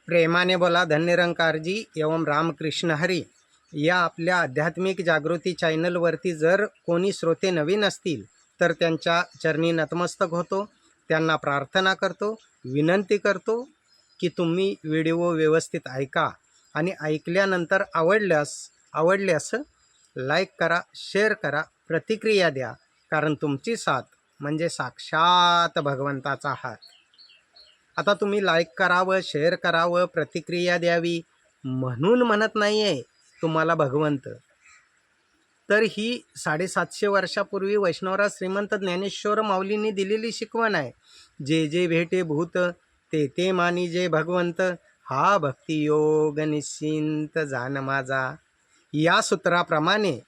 प्रेमाने बोला धन्यरंकारजी एवं रामकृष्ण हरी. या आपल्या आध्यात्मिक जागृती चॅनलवरती जर कोणी श्रोते नवीन असतील तर त्यांच्या चरणी नतमस्तक होतो, त्यांना प्रार्थना करतो, विनंती करतो की तुम्ही व्हिडिओ व्यवस्थित ऐका आणि ऐकल्यानंतर आवडल्यास लाईक करा, शेअर करा, प्रतिक्रिया द्या, कारण तुमची साथ म्हणजे साक्षात भगवंताचा हात. आता तुम्ही लाईक करावं, शेअर करावं, प्रतिक्रिया द्यावी म्हणून म्हणत नाही आहे तुम्हाला भगवंत, तर ही 750 वर्षापूर्वी वैष्णवराज श्रीमंत ज्ञानेश्वर माऊलींनी दिलेली शिकवण आहे. जे जे भेटे भूत ते ते मानी जे भगवंत, हा भक्तियोग निश्चिंत जान माझा. या सूत्राप्रमाणे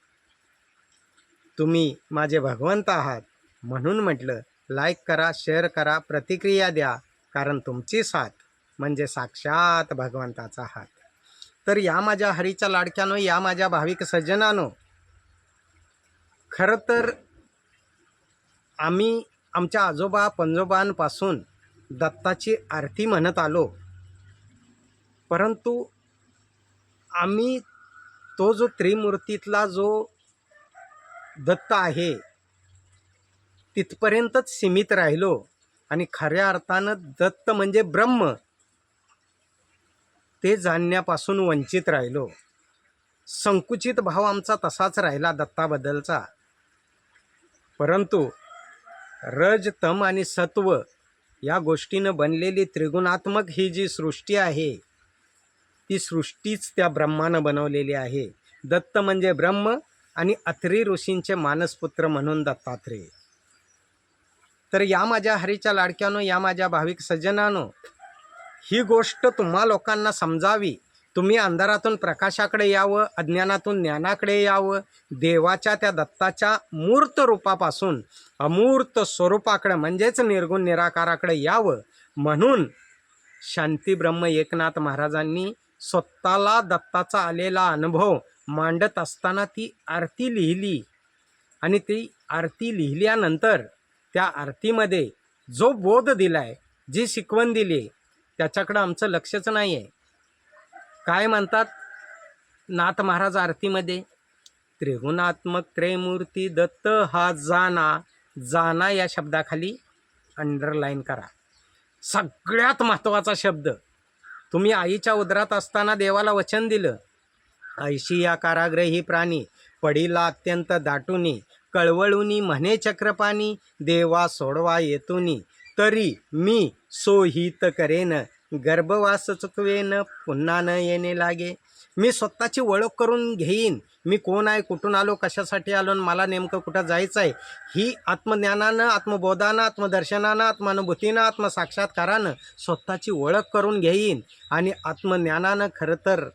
तुम्ही माझे भगवंत आहात म्हणून म्हटलं लाईक करा, शेअर करा, प्रतिक्रिया द्या, कारण तुमची साथ म्हणजे साक्षात भगवंताचा हात. तर या माझ्या हरीच्या लाडक्यानो, या माझ्या भाविक सज्जनानो, खरं तर आम्ही आमच्या आजोबा पंजोबांपासून दत्ताची आरती म्हणत आलो, परंतु आम्ही तो जो त्रिमूर्तीतला जो दत्त आहे तिथपर्यंतच सीमित राहिलो आणि खऱ्या अर्थानं दत्त म्हणजे ब्रह्म ते जाणण्यापासून वंचित राहिलो. संकुचित भाव आमचा तसाच राहिला दत्ताबद्दलचा. परंतु रज, तम आणि सत्व या गोष्टीनं बनलेली त्रिगुणात्मक ही जी सृष्टी आहे ती सृष्टीच त्या ब्रह्मानं बनवलेली आहे. दत्त म्हणजे ब्रह्म आणि अत्री ऋषींचे मानसपुत्र म्हणून दत्तात्रेय. तर या माझ्या हरीच्या लाडक्यानो, या माझ्या भाविक सज्जनानो, ही गोष्ट तुम्हा लोकांना समजावी, तुम्ही अंधारातून प्रकाशाकडे यावं, अज्ञानातून ज्ञानाकडे यावं, देवाच्या त्या दत्ताच्या मूर्त रूपापासून अमूर्त स्वरूपाकडे म्हणजेच निर्गुण निराकाराकडे यावं, म्हणून शांती ब्रह्म एकनाथ महाराजांनी स्वतःला दत्ताचा आलेला अनुभव मांडत असताना ती आरती लिहिली. आणि ती आरती लिहिल्यानंतर त्या आरतीमध्ये जो बोध दिलाय, जी शिकवण दिली, त्याच्याकडं आमचं लक्षच नाही आहे. काय म्हणतात नाथ महाराज आरतीमध्ये? त्रिगुणात्मक त्रयमूर्ती दत्त हा जाना. जाना या शब्दाखाली अंडरलाईन करा. सगळ्यात महत्त्वाचा शब्द. तुम्ही आईच्या उदरात असताना देवाला वचन दिलं, ऐशी या काराग्रही प्राणी पडीला अत्यंत दाटुनी, कळवळुनी म्हणे चक्रपाणी, देवा सोडवा येतुनी, तरी मी सोहित करेन, गर्भवास चुकवेन, पुन्हा न येणे लागे. मी स्वतःची ओळख करून घेईन, मी कोण आहे, कुठून आलो, कशासाठी आलो आणि मला नेमकं कुठं जायचं आहे, ही आत्मज्ञानानं, आत्मबोधानं, आत्मदर्शनानं, आत्मानुभूतीनं, आत्मसाक्षात्कारानं स्वतःची ओळख करून घेईन. आणि आत्मज्ञानानं खरं तर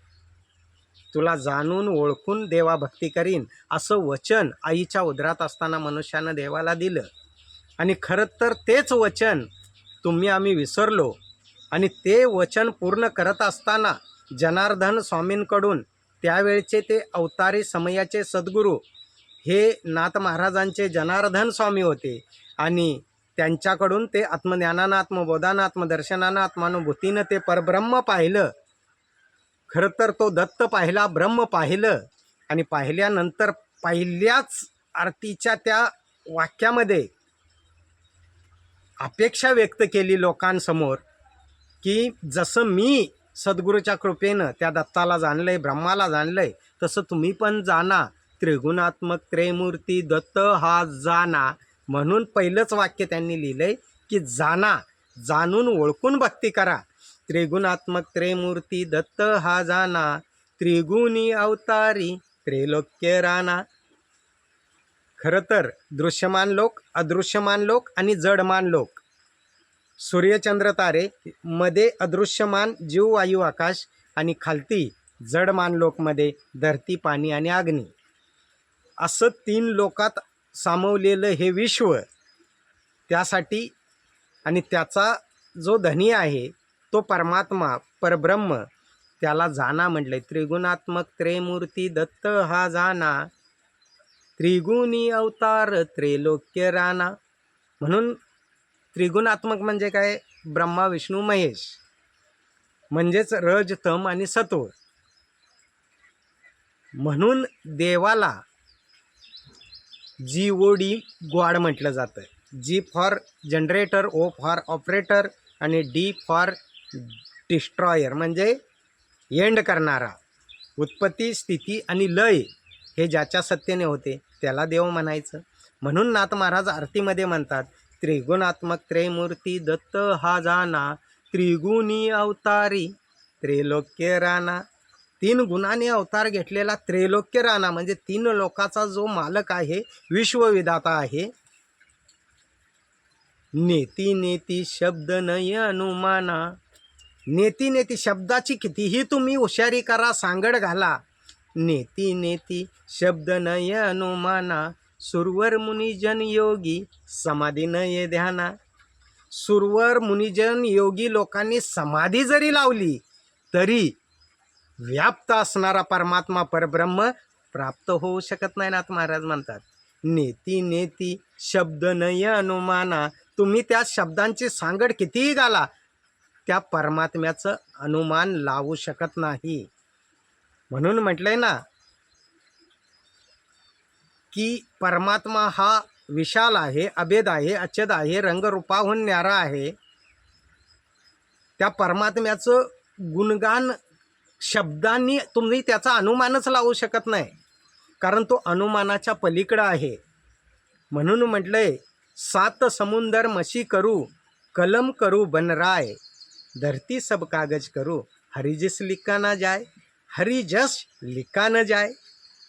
तुला जाणून ओळखून देवा भक्ती करीन, असं वचन आईच्या उदरात असताना मनुष्यानं देवाला दिलं. आणि खरं तर तेच वचन तुम्ही आम्ही विसरलो. आणि ते वचन पूर्ण करत असताना जनार्दन स्वामींकडून, त्यावेळचे ते अवतारी समयाचे सद्गुरू हे नाथ महाराजांचे जनार्दन स्वामी होते, आणि त्यांच्याकडून ते आत्मज्ञानानं, आत्मबोधानं, आत्मदर्शनानं, आत्मानुभूतीनं ते परब्रह्म पाहिलं. खरं तर तो दत्त पाहिला, ब्रह्म पाहिलं. आणि पाहिल्यानंतर पहिल्याच आरतीच्या त्या वाक्यामध्ये अपेक्षा व्यक्त केली लोकांसमोर की जसं मी सद्गुरूच्या कृपेनं त्या दत्ताला जाणलंय, ब्रह्माला जाणलंय, तसं तुम्ही पण जाणा. त्रिगुणात्मक त्रयमूर्ती दत्त हा जाणा. म्हणून पहिलंच वाक्य त्यांनी लिहिलंय की जाणा, जाणून ओळखून भक्ती करा. त्रिगुणात्मक त्रयमूर्ती दत्त हा जाणा, त्रिगुणी अवतारी त्रैलोक्य राणा. खरं तर दृश्यमान लोक, अदृश्यमान लोक आणि जडमान लोक, सूर्यचंद्र तारे, मध्ये अदृश्यमान जीव वायू आकाश, आणि खालती जडमान लोकमध्ये धरती, पाणी आणि अग्नी, असं 3 लोकात सामावलेलं हे विश्व. त्यासाठी आणि त्याचा जो धनी आहे तो परमात्मा, परब्रह्म, त्याला जाणा म्हटलंय. त्रिगुणात्मक त्रयमूर्ती दत्त हा जाणा, त्रिगुणी अवतार त्रैलोक्य राणा. म्हणून त्रिगुणात्मक म्हणजे काय? ब्रह्मा, विष्णू, महेश. म्हणजेच रज तम आणि सत्व. म्हणून देवाला GOD गॉड म्हटलं जातं. G for generator, O for operator आणि D फॉर डिस्ट्रॉयर म्हणजे एंड करणारा. उत्पत्ती, स्थिती आणि लय हे ज्याच्या सत्तेने होते त्याला देव म्हणायचं. म्हणून नाथ महाराज आरतीमध्ये म्हणतात, त्रिगुणात्मक त्रैमूर्ती दत्त हा जाना, त्रिगुणी अवतारी त्रैलोक्य राणा. 3 गुणाने अवतार घेतलेला त्रैलोक्य राणा म्हणजे 3 लोकाचा जो मालक आहे, विश्वविधाता आहे. नेती नेती शब्द नय अनुमाना. नेती नेती शब्दाची कितीही तुम्ही हुशारी करा, सांगड घाला. नेती नेती शब्द नय अनुमाना, सुरवर मुनिजन योगी समाधी नये ध्याना. सुरवर मुनिजन योगी लोकांनी समाधी जरी लावली तरी व्याप्त असणारा परमात्मा परब्रह्म प्राप्त होऊ शकत नाही. नाथ महाराज म्हणतात, नेती नेती शब्द नय अनुमाना. तुम्ही त्या शब्दांची सांगड कितीही घाला, त्या परमात्म्याचं अनुमान लावू शकत नाही. म्हणून म्हटलंय ना की परमात्मा हा विशाल आहे, अभेद आहे, अच्युत आहे, रंगरूपाहून न्यारा आहे. त्या परमात्म्याचं गुणगान शब्दांनी तुम्ही त्याचा अनुमानच लावू शकत नाही, कारण तो अनुमानाच्या पलीकडं आहे. म्हणून म्हटलंय, 7 समुंदर मशी करू, कलम करू बनराय, धरती सब कागज करू, हरि जिस लिखा ना जाय. हरि जस लिखा न जाय.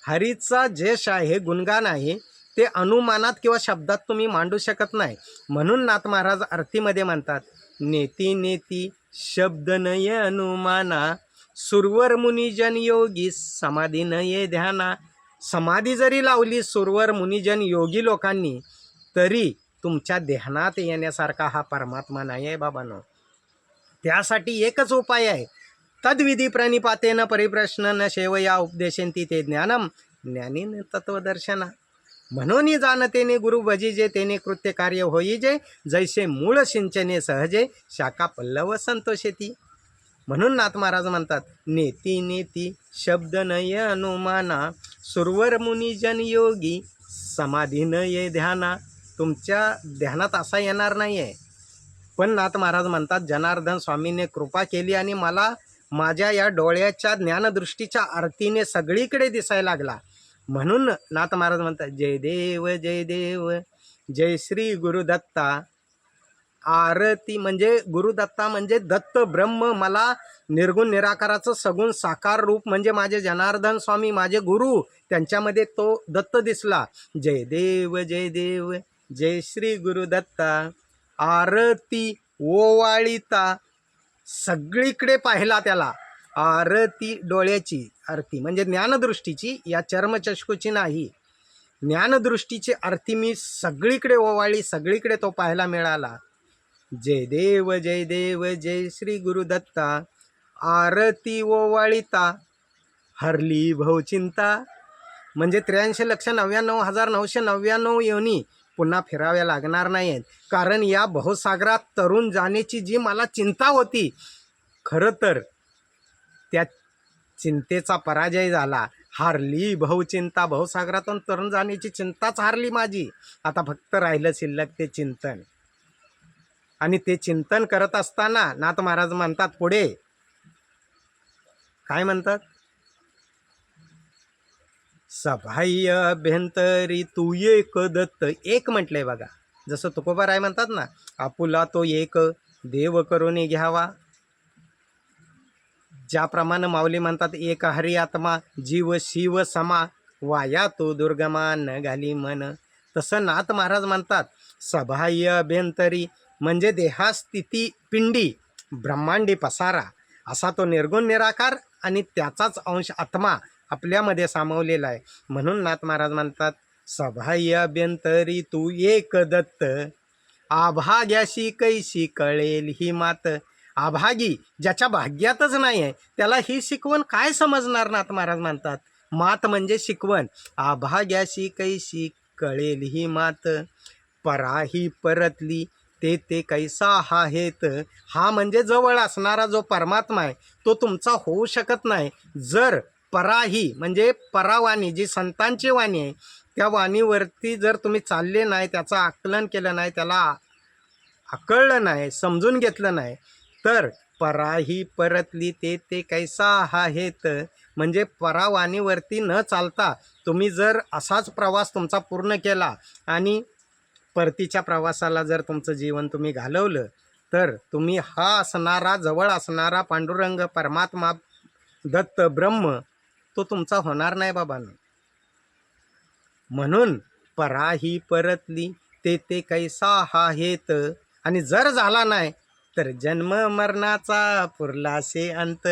हरीचा जश आहे, गुणगान आहे, ते अनुमानात किंवा शब्दात तुम्ही मांडू शकत नाही. म्हणून नाथ महाराज आरतीमध्ये म्हणतात, नेती नेती शब्द नय अनुमाना, सुरवर मुनिजन योगी समाधी नये ध्याना. समाधी जरी लावली सुरवर मुनिजन योगी लोकांनी तरी तुमच्या ध्यानात येण्यासारखा हा परमात्मा नाही आहे बाबांनो. त्यासाठी एकच उपाय आहे, तद्विधी प्रणिपातेन परिप्रश्न न सेवया उपदेशंती ते ज्ञानम ज्ञानीन तत्वदर्शना. म्हणून जाणतेने गुरु भजिजे, तेने कृत्य कार्य होईजे, जैसे मूळ सिंचने सहजे, शाखा पल्लव संतोषेती. म्हणून नाथ महाराज म्हणतात, नेती नेती शब्द नय अनुमाना, सुरवर मुनिजन योगी समाधी नये ध्याना. तुमच्या ध्यानात असा येणार नाही आहे. पण नाथ महाराज म्हणतात, जनार्दन स्वामीने कृपा केली आणि मला माझ्या या डोळ्याच्या ज्ञानदृष्टीच्या आरतीने सगळीकडे दिसायला लागला. म्हणून नाथ महाराज म्हणतात, जय देव जय देव जय श्री गुरुदत्ता. आरती म्हणजे गुरुदत्ता म्हणजे दत्त ब्रह्म, मला निर्गुण निराकाराचं सगुण साकार रूप म्हणजे माझे जनार्दन स्वामी, माझे गुरु, त्यांच्यामध्ये तो दत्त दिसला. जय देव जय श्री गुरुदत्ता. आरती ओवाळीता सगळीकडे पाहिला त्याला. आरती डोळ्याची आरती म्हणजे ज्ञानदृष्टीची, या चर्मचक्षुची नाही. ज्ञानदृष्टीची आरती मी सगळीकडे ओवाळी, सगळीकडे तो पाहायला मिळाला. जय देव जय श्री गुरुदत्ता. आरती ओवाळीता हरली भवचिंता. म्हणजे 83,99,999 योनी पुन्हा फिराव्या लागणार नाहीत. कारण या भवसागरात तरुण जाण्याची जी मला चिंता होती, खरं तर त्या चिंतेचा पराजय झाला. हारली भवचिंता. भवसागरातून तरुण जाण्याची चिंताच हारली माझी. आता फक्त राहिलं शिल्लक ते चिंतन. आणि ते चिंतन करत असताना नाथ महाराज म्हणतात पुढे, काय म्हणतात, सबाह्य अभ्यंतरी तू एक दत्त. एक म्हटलंय बघा, जसं तुकोबाराय म्हणतात ना, आपुला तो एक देव करून घ्यावा. ज्याप्रमाणे माऊली म्हणतात, एक हरी आत्मा जीव शिव समा, वाया तो दुर्गमा न घाली मन. तसं नाथ महाराज म्हणतात, सबाह्य अभ्यंतरी म्हणजे देहास्थिती पिंडी ब्रह्मांडी पसारा असा तो निर्गुण निराकार आणि त्याचाच अंश आत्मा आपल्यामध्ये सामावलेला आहे. म्हणून नाथ महाराज म्हणतात, सबाह्य अभ्यंतरी तू एक दत्त, आभाग्याशी कैशी कळेल ही मात. आभागी ज्याच्या भाग्यातच नाही आहे त्याला ही शिकवण काय समजणार. नाथ महाराज म्हणतात, मात म्हणजे शिकवण. आभाग्याशी कैशी कळेल ही मात, पराही परतली ते कैसा हा हेत. हा म्हणजे जवळ असणारा जो परमात्मा आहे तो तुमचा होऊ शकत नाही जर पराही म्हणजे परावाणी जी संतांची वाणी आहे त्या वाणीवरती जर तुम्ही चालले नाही, त्याचं आकलन केलं नाही, त्याला आकळलं नाही, समजून घेतलं नाही, तर पराही परतली ते कैसा हा हेत. म्हणजे परावाणीवरती न चालता तुम्ही जर असाच प्रवास तुमचा पूर्ण केला आणि परतीच्या प्रवासाला जर तुमचं जीवन तुम्ही घालवलं, तर तुम्ही हा असणारा जवळ असणारा पांडुरंग परमात्मा दत्त ब्रह्म तो तुमचा होणार नाही बाबांनो. म्हणून पराही परतली ते कैसा हा हेत. आणि जर झाला नाही तर जन्म मरणाचा पुरलासे अंत.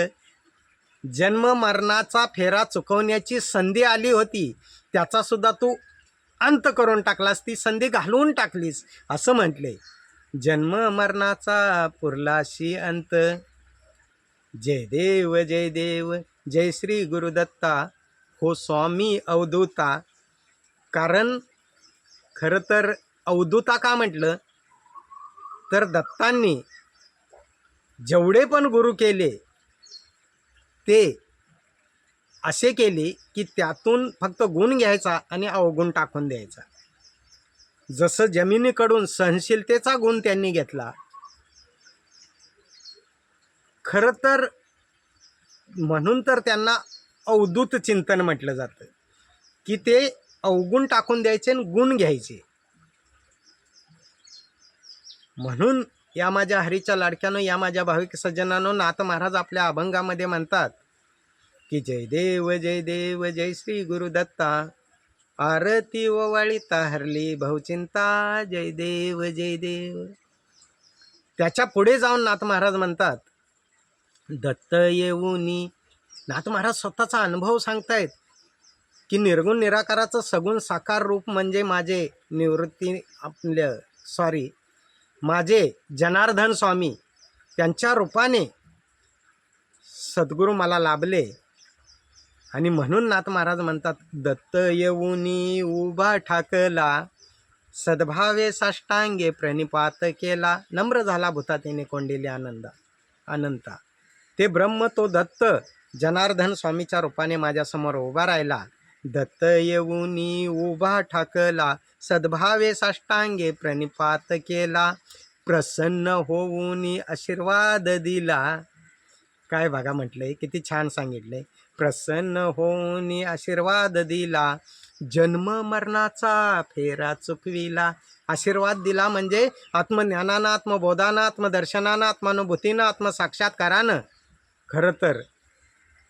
जन्म मरणाचा फेरा चुकवण्याची संधी आली होती, त्याचा सुद्धा तू अंत करून टाकलास, ती संधी घालवून टाकलीस असं म्हटले. जन्म मरणाचा पुरलाशी अंत. जय देव जय देव जय श्री गुरुदत्ता हो स्वामी अवधूता. कारण खरं तर अवधूता का म्हटलं तर दत्तांनी जेवढे पण गुरु केले ते असे केले की त्यातून फक्त गुण घ्यायचा आणि अवगुण टाकून द्यायचा. जसं जमिनीकडून सहनशीलतेचा गुण त्यांनी घेतला. खरं तर म्हणून तर त्यांना अवधूत चिंतन म्हटलं जातं की ते अवगुण टाकून द्यायचे आणि गुण घ्यायचे. म्हणून या माझ्या हरीच्या लाडक्यानं, या माझ्या भाविक सज्जनांनो, नाथ महाराज आपल्या अभंगामध्ये म्हणतात की जय देव जय श्री गुरुदत्ता. आरती ओवाळीता हरली भाऊचिंता. जय देव जय देव. त्याच्या पुढे जाऊन नाथ महाराज म्हणतात दत्त येऊनी. नाथ महाराज स्वतःचा अनुभव सांगतायत की निर्गुण निराकाराचं सगुण साकार रूप म्हणजे माझे माझे जनार्दन स्वामी, त्यांच्या रूपाने सद्गुरू मला लाभले. आणि म्हणून नाथ महाराज म्हणतात दत्त येऊनी उभा ठाकला, सद्भावे साष्टांगे प्रणिपात केला. नम्र झाला भूता तेने कोंडिले अनंता. ते ब्रह्म तो दत्त जनार्दन स्वामीच्या रूपाने माझ्यासमोर उभा राहिला. दत्त येऊनी उभा ठाकला, सद्भावे साष्टांगे प्रणिपात केला. प्रसन्न होऊनी आशीर्वाद दिला. काय बघा म्हटलंय, किती छान सांगितलंय. प्रसन्न होऊनी आशीर्वाद दिला, जन्म मरणाचा फेरा चुकविला. आशीर्वाद दिला म्हणजे आत्मज्ञानानं, आत्मबोधानं, आत्मदर्शनानं, आत्मानुभूतीनं, आत्मसाक्षात्कारानं. खरं तर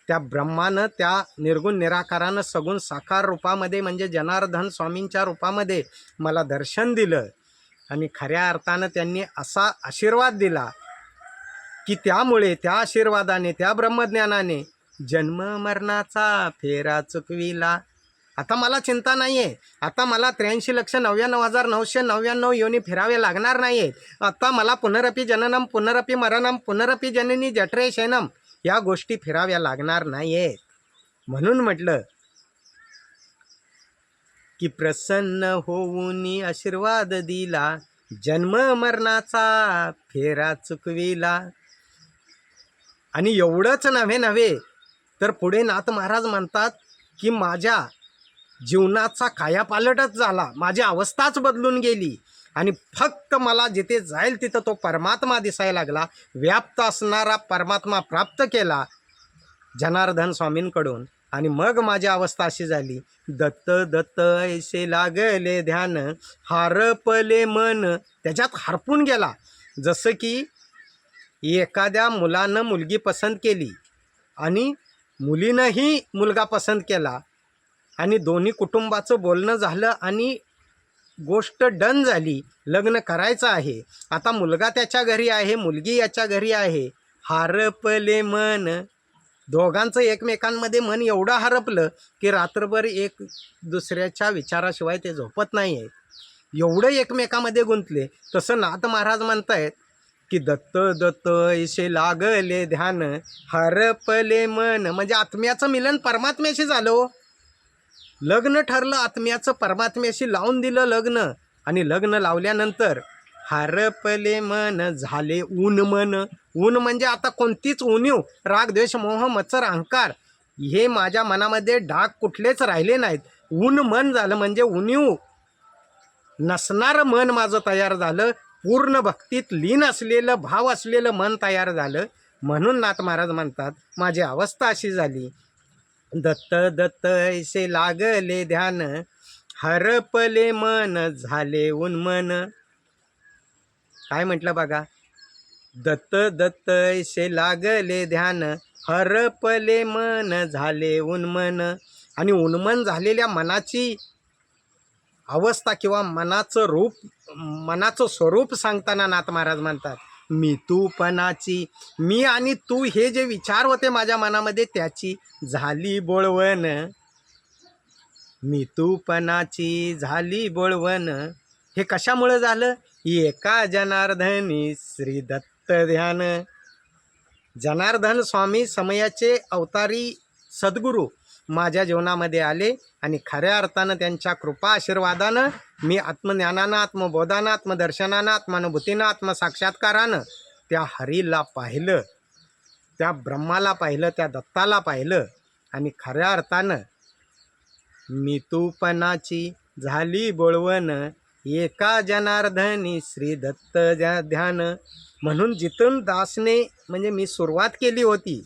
त्या ब्रह्मानं, त्या निर्गुण निराकारानं सगुण साकार रूपामध्ये म्हणजे जनार्दन स्वामींच्या रूपामध्ये मला दर्शन दिलं. आणि खऱ्या अर्थानं त्यांनी असा आशीर्वाद दिला की त्यामुळे त्या आशीर्वादाने, त्या ब्रह्मज्ञानाने जन्म मरणाचा फेरा चुकविला. आता मला चिंता नाही आहे. आता मला 83,99,999 योनी फिरावे लागणार नाही आहेत. आता मला पुनरपी जननम पुनरपी मरणम पुनरपी जननी जठरे शयनम या गोष्टी फिराव्या लागणार नाही आहेत. म्हणून म्हटलं की प्रसन्न होऊन आशीर्वाद दिला, जन्म मरणाचा फेरा चुकविला. आणि एवढंच नव्हे तर पुढे नाथ महाराज म्हणतात की माझ्या जीवनाचा कायापालटच झाला, माझी अवस्थाच बदलून गेली आणि फक्त मला जिथे जाईल तिथं तो परमात्मा दिसायला लागला. व्याप्त असणारा परमात्मा प्राप्त केला जनार्दन स्वामींकडून. आणि मग माझी अवस्था अशी झाली, दत्त दत्त ऐसे लागले ध्यान, हारपले मन. त्याच्यात हरपून गेला. जसं की एखाद्या मुलानं मुलगी पसंत केली आणि मुलीनंही मुलगा पसंत केला आणि दोन्ही कुटुंबाचं बोलणं झालं आणि गोष्ट डन झाली, लग्न करायचं आहे. आता मुलगा त्याच्या घरी आहे, मुलगी याच्या घरी आहे. हारपले मन. दोघांचं एकमेकांमध्ये मन एवढं हरपलं की रात्रभर एक दुसऱ्याच्या विचाराशिवाय ते झोपत नाही आहेत. एवढं एकमेकामध्ये गुंतले. तसं नाथ महाराज म्हणतायत की दत्त दत्त ऐसे लागले ध्यान, हरपले मन. म्हणजे आत्म्याचं मिलन परमात्म्याशी झालं. लग्न ठरलं आत्म्याचं, परमात्म्याशी लावून दिलं लग्न. आणि लग्न लावल्यानंतर हरपले मन झाले ऊन मन. ऊन म्हणजे आता कोणतीच उणीव, राग द्वेष मोह मत्सर अहंकार हे माझ्या मनामध्ये डाग कुठलेच राहिले नाहीत. ऊन मन झालं म्हणजे उणीव नसणारं मन माझं तयार झालं. पूर्ण भक्तीत लीन असलेलं भाव असलेलं मन तयार झालं. म्हणून नाथ महाराज म्हणतात माझी अवस्था अशी झाली. दत्त दत्त ऐसे लागले ध्यान, हरपले मन झाले उन्मन. काय म्हटलं बघा, दत्त दत्त ऐसे लागले ध्यान, हरपले मन झाले उन्मन. आणि उन्मन झालेल्या मनाची अवस्था किंवा मनाचं रूप, मनाचं स्वरूप सांगताना नाथ महाराज म्हणतात मी तूपणाची. मी आणि तू हे जे विचार होते माझ्या मनामध्ये त्याची झाली बोळवण. मी तूपणाची झाली बोळवण. हे कशामुळे झालं? एका जनार्दनी श्री दत्त ध्यान. जनार्दन स्वामी समयाचे अवतारी सद्गुरू माझ्या जीवनामध्ये आले आणि खऱ्या अर्थानं त्यांच्या कृपा आशीर्वादानं मी आत्मज्ञानानं, आत्मबोधानं, आत्मदर्शनानं, आत्मानुभूतीनं, आत्मसाक्षात्कारानं त्या हरीला पाहिलं, त्या ब्रह्माला पाहिलं, त्या दत्ताला पाहिलं. आणि खऱ्या अर्थानं मी तूपणाची झाली बोळवण, एका जनार्दनी श्री दत्त ध्यान. म्हणून जिथून दासने म्हणजे मी सुरुवात केली होती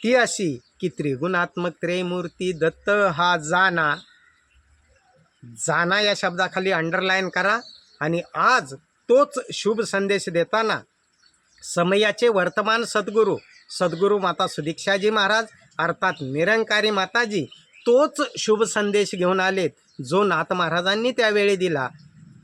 ती अशी की त्रिगुणात्मक त्रयमूर्ती दत्त हा जाना. जाना या शब्दाखाली अंडरलाईन करा. आणि आज तोच शुभ संदेश देताना समयाचे वर्तमान सद्गुरू माता सुदीक्षाजी महाराज अर्थात निरंकारी माताजी तोच शुभ संदेश घेऊन आलेत जो नाथ महाराजांनी त्यावेळी दिला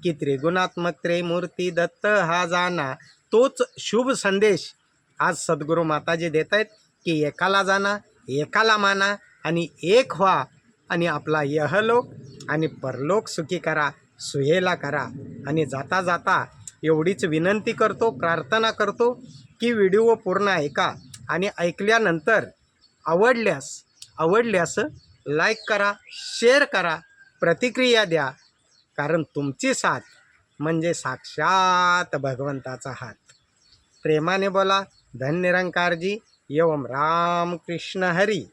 की त्रिगुणात्मक त्रयमूर्ती दत्त हा जाना. तोच शुभ संदेश आज सद्गुरू माताजी देत आहेत की एकाला जाना, एकाला माना आणि एक व्हा आणि आपला यहलोक आणि परलोक सुखी करा, सुहेला करा. आणि जाता जाता एवढीच विनंती करतो, प्रार्थना करतो की व्हिडिओ पूर्ण ऐका आणि ऐकल्यानंतर आवडल्यास लाईक करा, शेअर करा, प्रतिक्रिया द्या. कारण तुमची साथ म्हणजे साक्षात भगवंताचा हात. प्रेमाने बोला. धन निरंकारजी. एवम राम कृष्ण हरी.